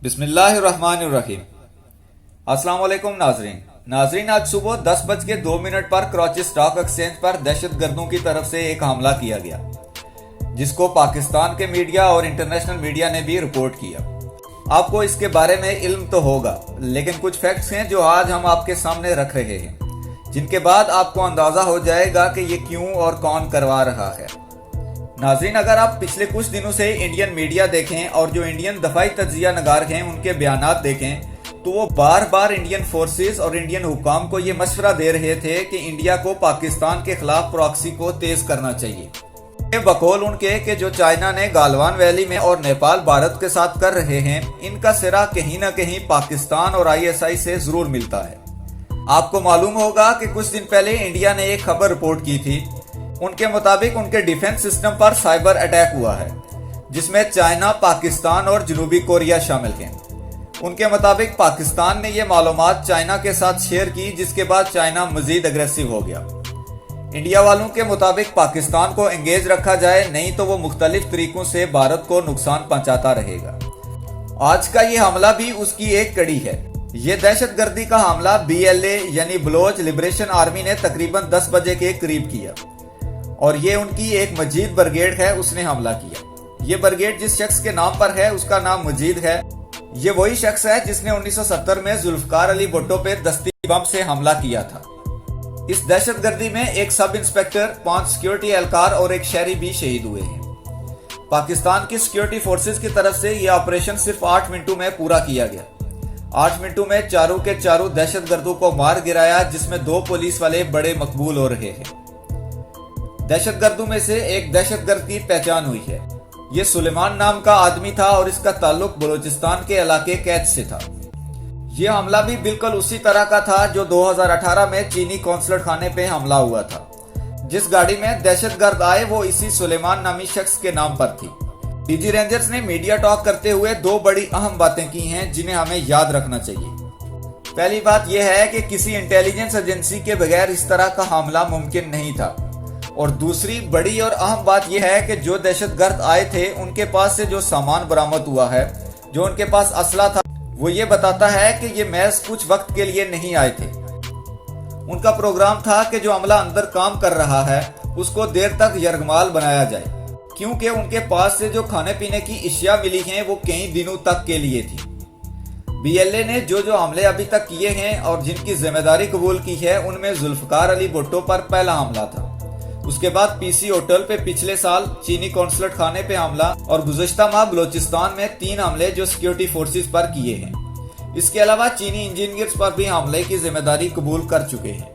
بسم اللہ الرحمن الرحیم۔ السلام علیکم ناظرین آج صبح 10:02 پر کراچی اسٹاک ایکسچینج پر دہشت گردوں کی طرف سے ایک حملہ کیا گیا، جس کو پاکستان کے میڈیا اور انٹرنیشنل میڈیا نے بھی رپورٹ کیا۔ آپ کو اس کے بارے میں علم تو ہوگا، لیکن کچھ فیکٹس ہیں جو آج ہم آپ کے سامنے رکھ رہے ہیں، جن کے بعد آپ کو اندازہ ہو جائے گا کہ یہ کیوں اور کون کروا رہا ہے۔ ناظرین، اگر آپ پچھلے کچھ دنوں سے انڈین میڈیا دیکھیں اور جو انڈین دفاعی تجزیہ نگار ہیں ان کے بیانات دیکھیں تو وہ بار بار انڈین فورسز اور انڈین حکام کو یہ مشورہ دے رہے تھے کہ انڈیا کو پاکستان کے خلاف پراکسی کو تیز کرنا چاہیے۔ یہ بقول ان کے کہ جو چائنا نے گالوان ویلی میں اور نیپال بھارت کے ساتھ کر رہے ہیں، ان کا سرا کہیں نہ کہیں پاکستان اور ISI سے ضرور ملتا ہے۔ آپ کو معلوم ہوگا کہ کچھ دن پہلے انڈیا نے ایک خبر رپورٹ کی تھی۔ ان کے مطابق ان کے ڈیفنس سسٹم پر سائبر اٹیک ہوا ہے، جس میں چائنا، پاکستان اور جنوبی کوریا شامل ہیں۔ ان کے مطابق پاکستان نے یہ معلومات چائنا کے ساتھ شیئر کی، جس کے بعد چائنا مزید اگریسو ہو گیا۔ انڈیا والوں کے مطابق پاکستان کو انگیج رکھا جائے، نہیں تو وہ مختلف طریقوں سے بھارت کو نقصان پہنچاتا رہے گا۔ آج کا یہ حملہ بھی اس کی ایک کڑی ہے۔ یہ دہشت گردی کا حملہ BLA یعنی بلوچ لبریشن آرمی نے تقریباً 10 بجے کے قریب کیا، اور یہ ان کی ایک مجید برگیڈ ہے، اس نے حملہ کیا۔ یہ برگیڈ جس شخص کے نام پر ہے اس کا نام مجید ہے۔ یہ وہی شخص ہے جس نے 1970 میں ذوالفقار علی بھٹو پہ دستی بم سے حملہ کیا تھا۔ اس دہشت گردی میں ایک سب انسپیکٹر، 5 سیکیورٹی اہلکار اور ایک شہری بھی شہید ہوئے ہیں۔ پاکستان کی سیکیورٹی فورسز کی طرف سے یہ آپریشن صرف 8 منٹوں میں پورا کیا گیا۔ 8 منٹوں میں چاروں کے چاروں دہشت گردوں کو مار گرایا، جس میں 2 پولیس والے بڑے مقبول ہو رہے ہیں۔ دہشت گردوں میں سے ایک دہشت گرد کی پہچان ہوئی ہے۔ یہ سلیمان نام کا آدمی تھا اور اس کا تعلق بلوچستان کے علاقے کیچ سے تھا۔ یہ حملہ بھی بالکل اسی طرح کا تھا جو 2018 میں چینی قونصلر خانے پہ حملہ ہوا تھا۔ جس گاڑی میں دہشت گرد آئے وہ اسی سلیمان نامی شخص کے نام پر تھی۔ DG رینجرز نے میڈیا ٹاک کرتے ہوئے 2 بڑی اہم باتیں کی ہیں جنہیں ہمیں یاد رکھنا چاہیے۔ پہلی بات یہ ہے کہ کسی انٹیلیجنس ایجنسی کے بغیر اس طرح کا حملہ ممکن نہیں تھا، اور دوسری بڑی اور اہم بات یہ ہے کہ جو دہشت گرد آئے تھے ان کے پاس سے جو سامان برآمد ہوا ہے، جو ان کے پاس اسلحہ تھا، وہ یہ بتاتا ہے کہ یہ محض کچھ وقت کے لیے نہیں آئے تھے۔ ان کا پروگرام تھا کہ جو عملہ اندر کام کر رہا ہے اس کو دیر تک یرغمال بنایا جائے، کیونکہ ان کے پاس سے جو کھانے پینے کی اشیاء ملی ہیں وہ کئی دنوں تک کے لیے تھی۔ BLA نے جو حملے ابھی تک کیے ہیں اور جن کی ذمہ داری قبول کی ہے، ان میں ذوالفقار علی بھٹو پر پہلا حملہ تھا۔ اس کے بعد PC ہوٹل پہ پچھلے سال چینی قونصلٹ خانے پہ حملہ، اور گزشتہ ماہ بلوچستان میں 3 حملے جو سیکیورٹی فورسز پر کیے ہیں۔ اس کے علاوہ چینی انجینئرز پر بھی حملے کی ذمہ داری قبول کر چکے ہیں۔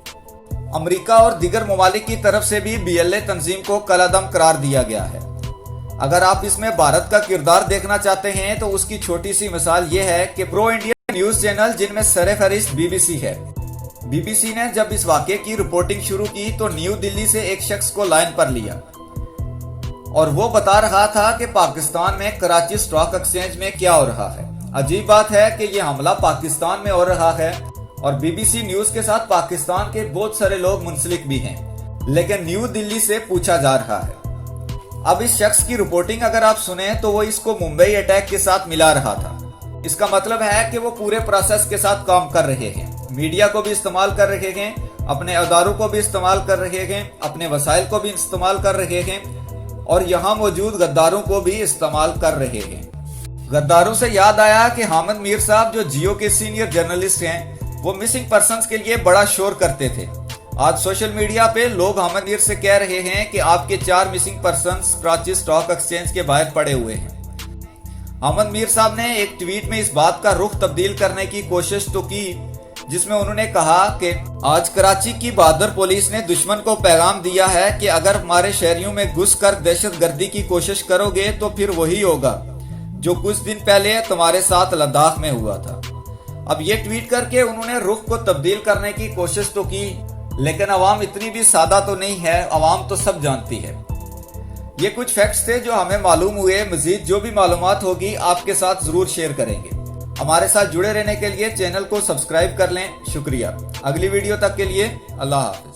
امریکہ اور دیگر ممالک کی طرف سے بھی BLA تنظیم کو کالعدم قرار دیا گیا ہے۔ اگر آپ اس میں بھارت کا کردار دیکھنا چاہتے ہیں تو اس کی چھوٹی سی مثال یہ ہے کہ پرو انڈیا نیوز چینل، جن میں سر فہرست BBC ہے، BBC نے جب اس واقعے کی رپورٹنگ شروع کی تو نیو دلی سے ایک شخص کو لائن پر لیا، اور وہ بتا رہا تھا کہ پاکستان میں کراچی اسٹاک ایکسچینج میں کیا ہو رہا ہے۔ عجیب بات ہے کہ یہ حملہ پاکستان میں ہو رہا ہے، اور BBC نیوز کے ساتھ پاکستان کے بہت سارے لوگ منسلک بھی ہیں، لیکن نیو دلی سے پوچھا جا رہا ہے۔ اب اس شخص کی رپورٹنگ اگر آپ سنیں تو وہ اس کو ممبئی اٹیک کے ساتھ ملا رہا تھا۔ اس کا مطلب ہے کہ وہ پورے پروسیس کے ساتھ کام کر رہے ہیں، میڈیا کو بھی استعمال کر رہے ہیں، اپنے اداروں کو بھی استعمال کر رہے ہیں، اپنے وسائل کو بھی استعمال کر رہے ہیں، اور یہاں موجود غداروں کو بھی استعمال کر رہے ہیں۔ غداروں سے یاد آیا کہ حامد میر صاحب جو جیو کے سینئر جرنلسٹ ہیں، وہ مسنگ پرسنز کے لیے بڑا شور کرتے تھے۔ آج سوشل میڈیا پہ لوگ حامد میر سے کہہ رہے ہیں کہ آپ کے 4 missing persons Karachi stock exchange کے باہر پڑے ہوئے ہیں۔ حامد میر صاحب نے ایک ٹویٹ میں اس بات کا رخ تبدیل کرنے کی کوشش تو کی، جس میں انہوں نے کہا کہ آج کراچی کی بہادر پولیس نے دشمن کو پیغام دیا ہے کہ اگر ہمارے شہریوں میں گھس کر دہشت گردی کی کوشش کرو گے تو پھر وہی ہوگا جو کچھ دن پہلے تمہارے ساتھ لداخ میں ہوا تھا۔ اب یہ ٹویٹ کر کے انہوں نے رخ کو تبدیل کرنے کی کوشش تو کی، لیکن عوام اتنی بھی سادہ تو نہیں ہے، عوام تو سب جانتی ہے۔ یہ کچھ فیکٹس تھے جو ہمیں معلوم ہوئے، مزید جو بھی معلومات ہوگی آپ کے ساتھ ضرور شیئر کریں گے۔ ہمارے ساتھ جڑے رہنے کے لیے چینل کو سبسکرائب کر لیں۔ شکریہ۔ اگلی ویڈیو تک کے لیے اللہ حافظ۔